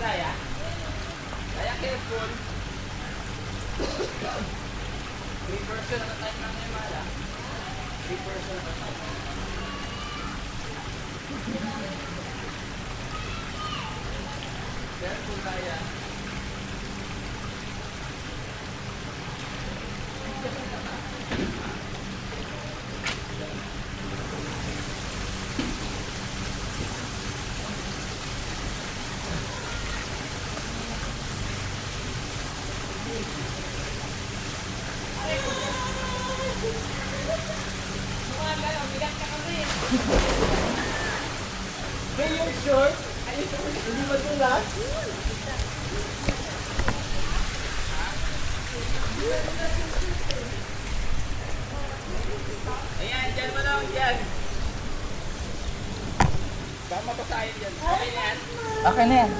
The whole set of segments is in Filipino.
Raya? Raya, careful. 3% at a time lang yung mala. 3% at a time. Careful, Raya. Hey, you're short. Hindi madulas. Ayan, dyan mo lang, dyan. Baka mapasahin dyan. Okay na yan? Okay na yan.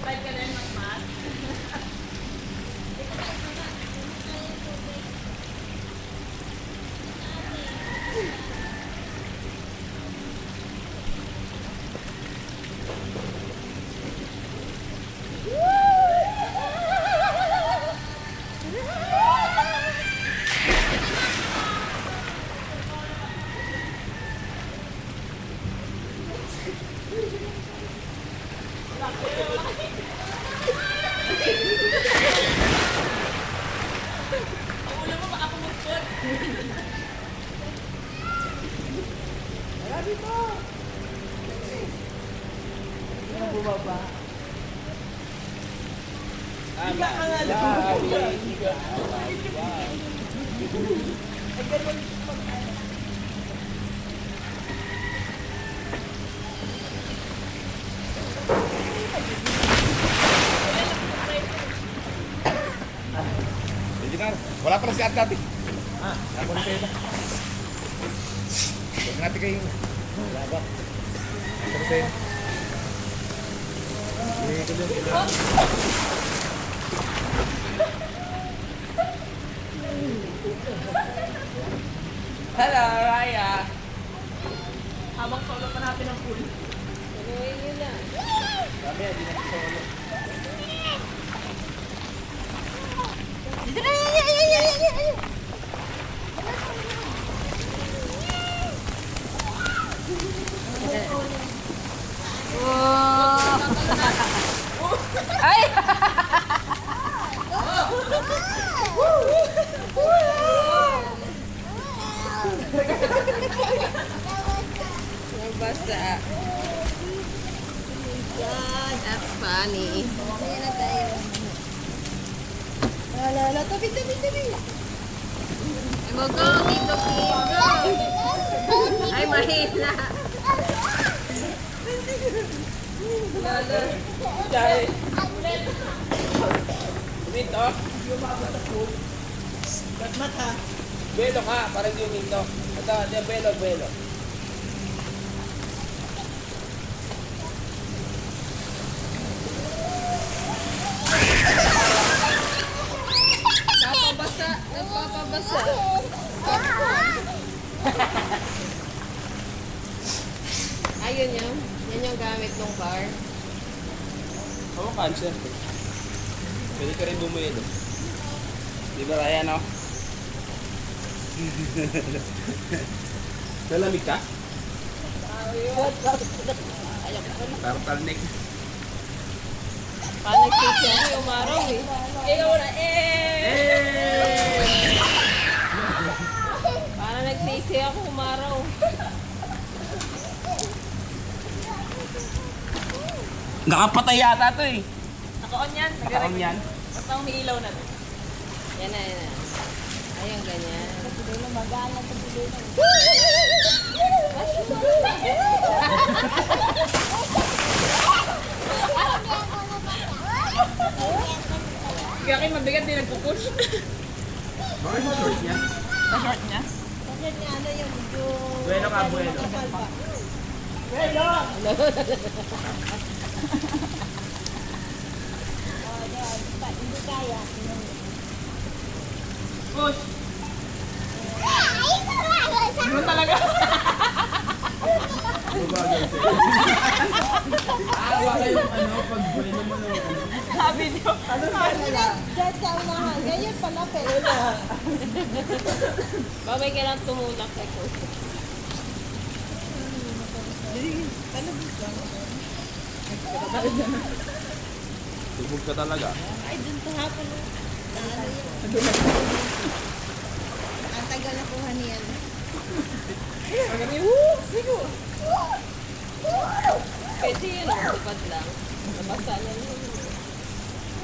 Slide ka din, mas. Ang ulo mo baka pumuspot. Wala dito. Ano bumaba? Higa ka nga lang. Higa. Ay, ganun. Engineer, wala pala si Ate. Ako na kayo ba? Huwag natin kayo. Wala ba? Ano sa'yo? Hindi ko din. Hello, Raya. Habang solo pa natin ang pool. Sabi, hindi na solo. Ay! Nagbasa. That's funny. Ayan na tayo. Lala, tabi. Ay mo go, Tito Kim, go! Ay, mahina. Lala. Dahil. Minto. Ba't mata? Belo ka, parang yung minto. Ito, belo. Napapabasa. Ayun yun. Yan yung gamit ng bar. Ako cancer. Pwede ka rin bumuelo. Di ba Raya, no? Nalamig ka? Turtleneck. Paano nag-face ako yung umaraw eh. Ikaw na Paano nag-face ako umaraw. Nakapatay yata to eh. Naka-on yan. Naka-on yan. Basta umiilaw na to. Yan na, yan na. Ayun, ganyan. Kaya kayo mabigat din nagpupush. Bakit sa short niya? Sa short niya. Bueno ka, bueno. Push. Ganun talaga. Awa kayo ano, pag bueno mo no. Sabi niyo. Babay ka lang tumulak kay Coach. Tubog ka talaga. Ay, dun sa hapon. Ang tagal na kuha niyan. Pagkami, woo! Sigo! Pwede yun, tupad lang. Nabasa niya yun.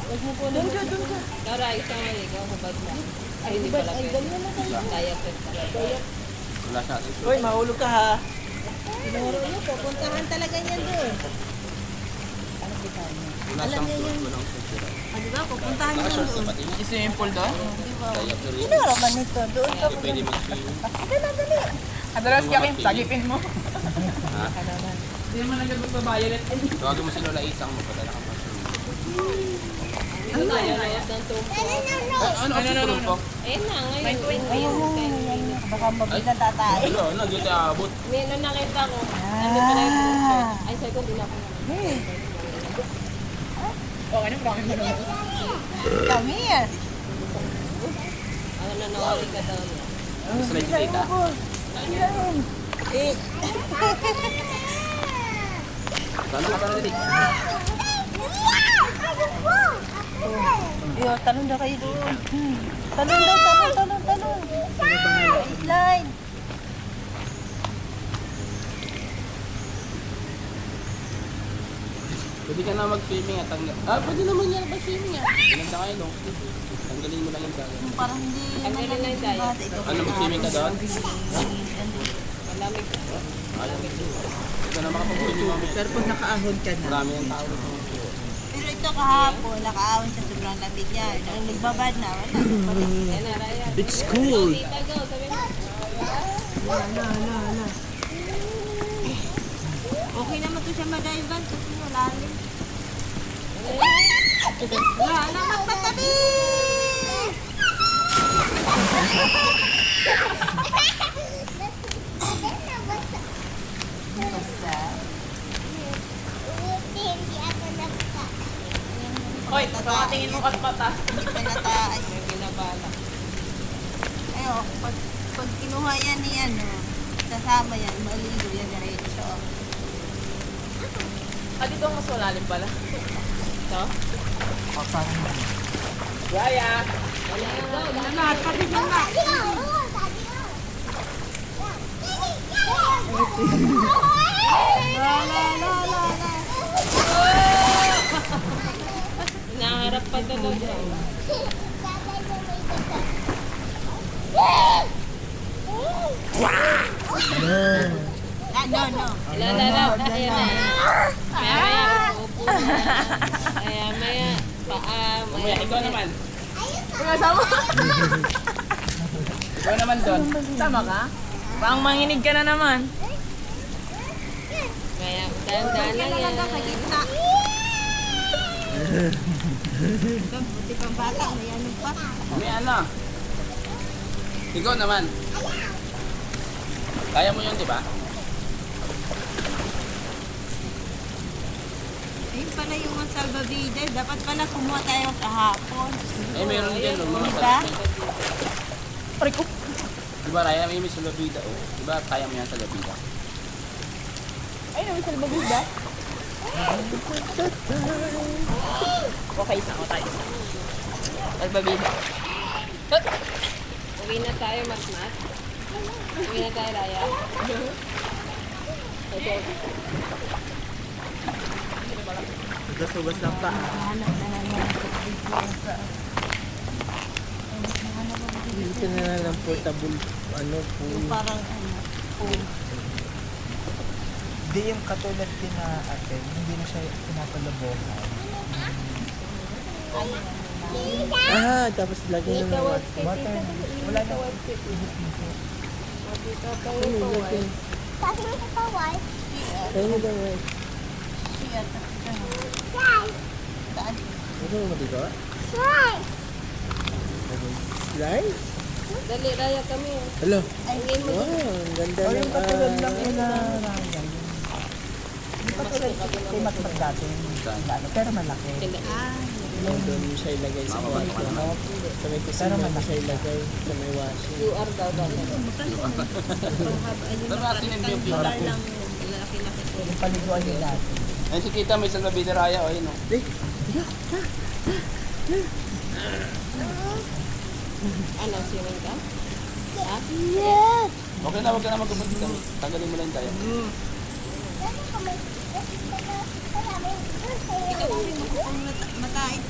Huwag mo po naman. Doon ka. Tara, isang maligaw, hubad lang. Ay, hindi pala pwede. Kaya pwede. Wala sa atin. Uy, mahulog ka ha. Tinuro niyo, pupuntahan talaga niyan doon. Wala siyang short, walang short. Ano ba, pupuntahan niyo Naka-short ka doon. pati niya. Swimming pool doon? Kaya pero yun. Tinuro ba nito? Doon ka Hindi pwede mag-swim. Adalas kakin, sagipin mo. Ha? Hindi naman nagagod sa violet. Tawagin mo si Lola Isang mo, padala ka pa siya. Ito na, yung lawat ng tumpo. Ano ang sinturong po? Ayun na, ngayon. Baka mabigla tatay. Ano, ano, dito abot. Hindi, nung nakita ko, nandun pala yung t-shirt. Ay, sabi ko, hindi na ako Okay na, promise mo naman. Come here. Ano na, nawali ka daw niya. Slide kita. Sana ka pa rin. Yo, talon daw kayo doon. Talon daw, talon. Slide. Pwede ka na mag-swimming at pwede naman yan mag-swimming ah. Ganda kayo long sleeve. Tanggalin mo lang yung daya. Parang hindi. Tanggalin na yung daya. Ano, mag-swimming ka doon? Malamig. Malamig. Ito na makapag-swimming mami. Pero pag nakaahon ka na. Marami ang tao dito. Pero ito kahapon, nakaawin sa sobrang lamig yan. Nung nagbabad na, wala. Yan na, Raya. It's cool. Tita, go. Sabi mo. Okay naman to siya madaivan kasi malalim. Wala na magpatabi! Hoy, pakatingin mo katpata. Hindi pa nataas. May binabala. Ayo, pag kinuha yan ni ano, kasama yan, maligo yan diretso. Ah, dito ang mas malalim pala. Ito? Raya! Hinaharap pa talaga. No. Ilalala. Ayan na. Maya-maya. Upo na. Maya-maya. Paa. Mamaya, ikaw naman. Sama. Ikaw naman doon. Sama ka? Parang manginig ka na naman. Maya. Dahan-dahan lang yan. Sa gitna. Buti pang bata, may ano pa. Mamaya na. Ikaw naman. Kaya mo yun, di ba? Ayun pala yung mga salvavidas. Dapat pala kumuha tayo kahapon. Eh, meron din yung mga Diba? Pare ko. Diba, Raya, may sa labida. Oh. Diba, kaya mo yan sa labida. Ay, naman sa labag ba? Okay, isa ko tayo. Pagbabida. Uwi na tayo, Matmat. Uwi na tayo, Raya. Okay. Hugas-hugas ng paa. Dito na lang ng portable, pool. Parang pool. Hindi yung katulad din na atin, hindi na siya pinapalabokan. Tapos lagyan ng water. Wala na. Kaya mo ba white? Ano mo dito? Slice? Dali, Raya kami. Hello. Hingin mo. Ang ganda ng Yung katulad lang yun na raya. Yung katulad kay Matmat dati, pero malaki. Yung doon siya ilagay sa washing. Sa may kusina mo siya ilagay sa may washing. QR daw daw. Pero atin yung view. Yung paliguan yun dati. Ayun si Kita, may salvavida raya. O, yun o. Ano, swimming ka? Okay na, huwag ka na magkabot. Tagalin mo lang tayo. Makain.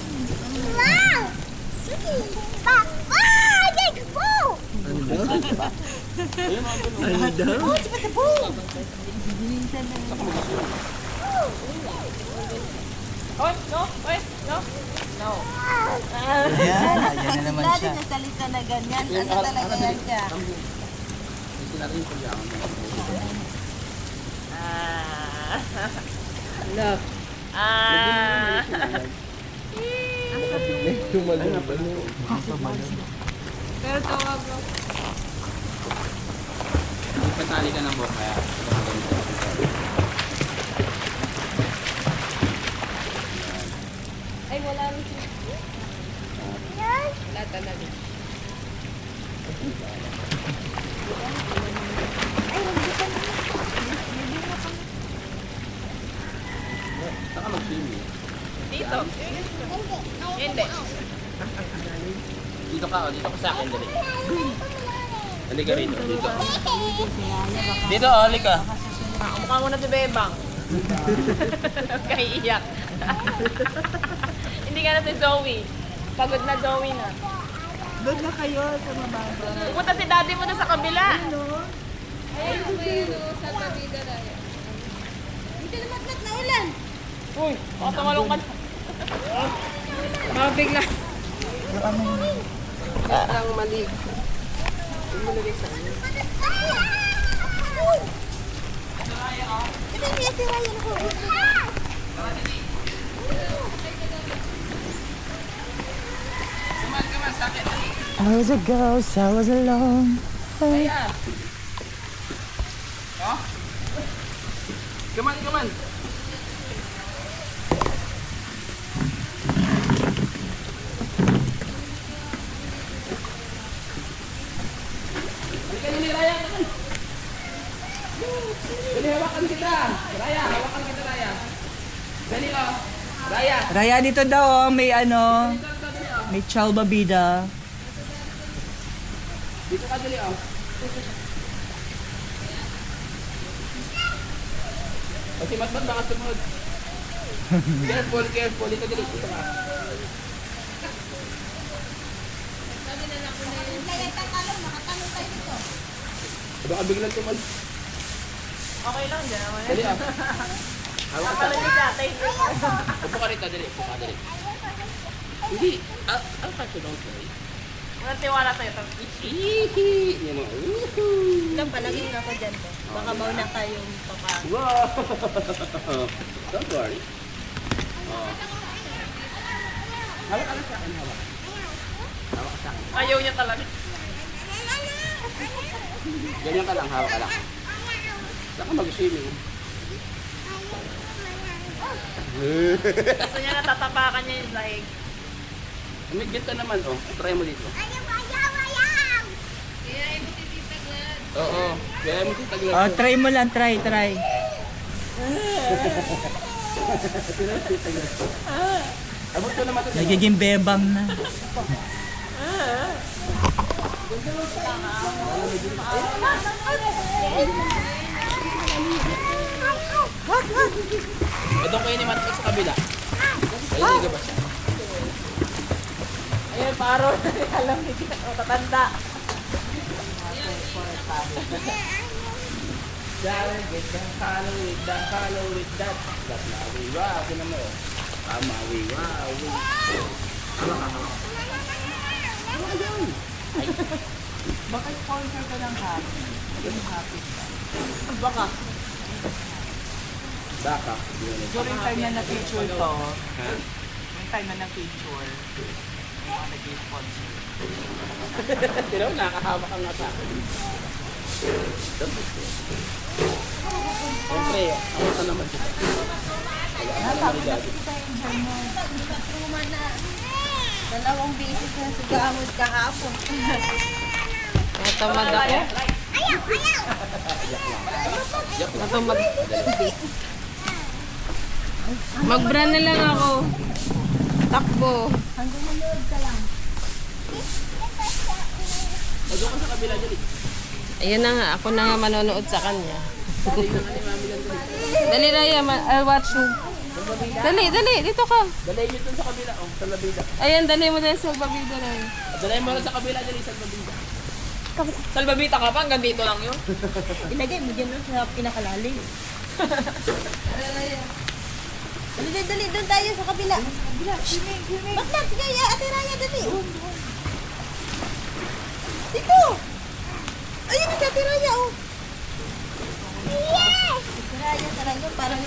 Ayun o, andun o. Ano daw? Saka mag-asyo. Oh, no, wait, no. No. Ayan na naman Dati siya. nasalita na ganyan. Ano talaga yan siya? Hindi natin yung pagyaman. Love. Tumalong ba? Pero tawag mo. Hindi patali ka ng buhok kaya. Ay, wala rin siya. Wala talaga. Saka mag-swimming. Dito. Hindi. Dito ka o, dito ka sa akin. Dali. Dali ka rito. Dito. Dito, hali ka. Mukha mo na si Bebang. Kaya iyak. Hindi ka na si Zoe. Pagod na Zoe na. Doon na kayo sa mababa. Pupunta si daddy mo na sa kabila. Ayun, may sa Tavida Raya. Dito na matmat na ulan. Uy, baka tumalong ka. Mabigla. Ang mali. Umulagay sa ano. Ito yung tira yun ko. I was a ghost, I was alone. Come on, come on. Halika nila, Raya. Dali, hawakan kita. Raya, hawakan kita, Raya. Dali, oh. Raya. Raya, dito daw may may chalbabida. Dito ka, dali, oh. Kasi matmat baka sumunod. Careful, careful. Dito, dali. Dito ka. Kaya tatalon, makatalon tayo dito. Baka biglang tumal. Okay lang, dyan naman. Dali, oh. Hawak ka. Akala niya siya, thank you. Upo ka rito, dali. Upo ka, dali. Hindi. I'll touch you, don't worry. Walang tiwala sa'yo. Hihi. Yan o. Woohoo. Lang, palaging ako dyan to. Baka mauna kayong papa. Wow. Don't worry. Oh. Hawak ka lang sa akin, hawak. Hawak ka sa akin. Ayaw niya talaga. Ganyan ka lang, hawak ka lang. Saan ka mag-swimming? Gusto niya natatapakan niya yung sahig. Umigit ka naman, oh. Try mo dito. Kaya mo si Tita Glad. Oo. Kaya mo titaglag. Oh, try mo lang, try. Abot ko naman ito. Nagiging bebang na. Ito kayo ni Matt sa kabila. araw na nilalamig. O, tatanda. Dahil gandang follow with that. That's mawi wow. Sino mo? Mawi wow. Bakit sponsor ka ng happy? Yung happy ka. Baka. Baka. During time na na-feature to, yung time na na-feature, may mga nag-sponsor. Pero nakahama ka nga sa akin. Siyempre, ako ka naman kita. Truman na. 2 beses na sa gamot kahapon. Natamad ako. Natamad. Magbra na lang ako. Takbo. Hanggang manood ka lang. Doon ka sa kabila dyan eh. Ayun na nga, ako na nga manonood sa kanya. Dali Raya, I'll watch you. Dali, dito ka. Dalay nyo dun sa kabila, oh, sa labida. Ayan, dali mo din sa babida Raya. Dalay mo lang sa kabila dyan, sa labida. Salbabita ka pa, hanggang dito lang yun. Ilagay mo dyan sa pinakalalim. Dali, doon tayo sa kabila. Ba't na? Sige, Ate Raya, dali. Dito! Ayun si Ate Raya, oh. Yes! Ate Raya talaga, parang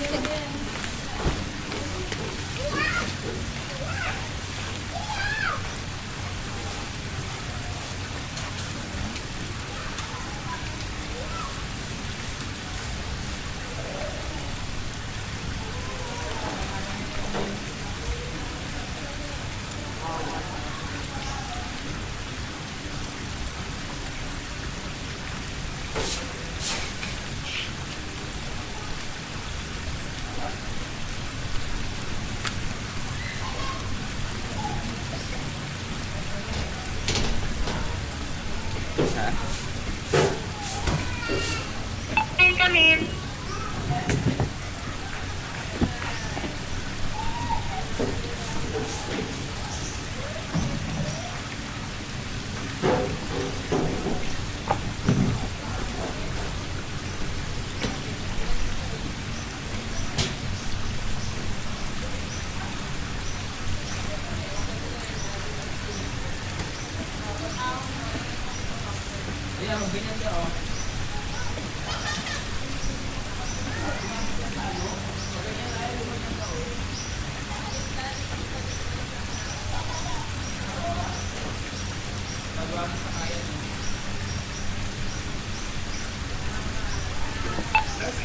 Ayan, magganyan siya, oh.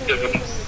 Good.